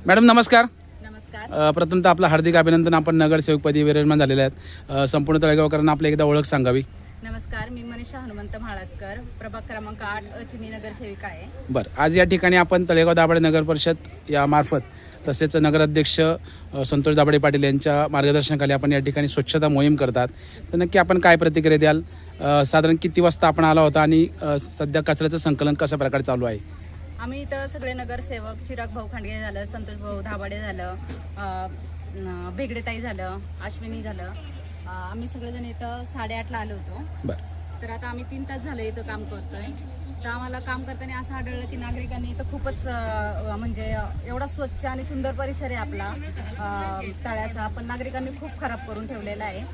Madam नमस्कार. नमस्कार. प्रथमतः आपलं हार्दिक अभिनंदन. आपण नगरसेवकपदी विराजमान झालेले आहेत. संपूर्ण तळेगावकरांना आपल्या एकदा ओळख सांगावी. नमस्कार, मी मनीषा हनुमंत म्हाळासकर, प्रभाग क्रमांक 8 ची मी नगरसेविका आहे. बरं, आज या ठिकाणी आपण तळेगाव दाभाडे नगर परिषद या मार्फत तसेच नगराध्यक्ष संतोष दाभाडे पाटील यांच्या मार्गदर्शनाखाली आपण या ठिकाणी स्वच्छता मोहीम करतात. तर नक्की आपण काय प्रतिक्रिया द्याल? साधारण किती वाजता आपण आला होता आणि सध्या कचऱ्याचं संकलन कशा प्रकारे चालू आहे? आम्ही इथं सगळे नगरसेवक, चिराग भाऊ खांडगे झालं, संतोष भाऊ दाभाडे झालं, भेगडेताई झालं, अश्विनी झालं, आम्ही सगळेजण इथं 8:30ला आलो होतो. बरं, तर आता आम्ही 3 तास झाले इथं काम करतोय. तर आम्हाला काम करताना असं आढळलं की नागरिकांनी इथं खूपच म्हणजे एवढा स्वच्छ आणि सुंदर परिसर आहे आपला तळ्याचा, पण नागरिकांनी खूप खराब करून ठेवलेला आहे.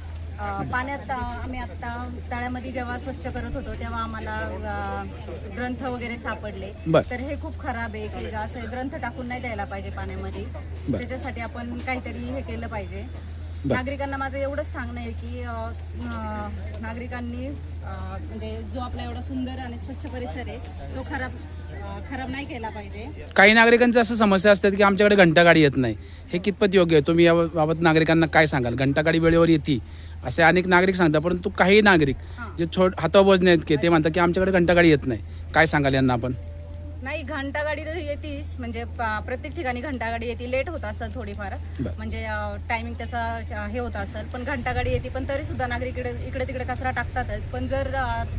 पाण्यात आम्ही आत्ता तळ्यामध्ये जेव्हा स्वच्छ करत होतो तेव्हा आम्हाला ग्रंथ वगैरे सापडले. तर हे खूप खराब आहे की असं ग्रंथ टाकून नाही द्यायला पाहिजे पाण्यामध्ये. त्याच्यासाठी आपण काहीतरी हे केलं पाहिजे. नागरिकांना माझं एवढंच सांगणं आहे की नागरिकांनी म्हणजे जो आपला एवढा सुंदर आणि स्वच्छ परिसर आहे तो खराब नाही केला पाहिजे. काही नागरिकांच्या असं समस्या असतात की आमच्याकडे घंटागाडी येत नाही. हे कितपत योग्य आहे? तुम्ही याबाबत नागरिकांना काय सांगाल? घंटागाडी वेळेवर येते असे अनेक नागरिक सांगतात, परंतु काही नागरिक जे हाताबोजणे आहेत की ते म्हणतात की आमच्याकडे घंटागाडी येत नाही. काय सांगाल यांना आपण? नाही, घंटागाडी तर येतेच, म्हणजे प्रत्येक ठिकाणी घंटागाडी येते. लेट होत असेल थोडीफार, म्हणजे टायमिंग त्याचा हे होत असेल, पण घंटागाडी येते. पण तरी सुद्धा नागरिक इकडे तिकडे कचरा टाकतातच. पण जर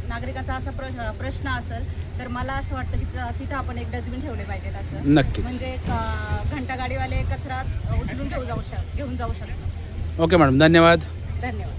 नागरिकांचा असा प्रश्न असेल तर मला असं वाटतं की तिथं आपण एक डस्टबिन ठेवले पाहिजेत असं. नक्कीच, म्हणजे घंटागाडीवाले कचरा उचलून घेऊन जाऊ शकतात. ओके मॅडम, धन्यवाद. धन्यवाद.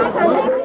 Aman,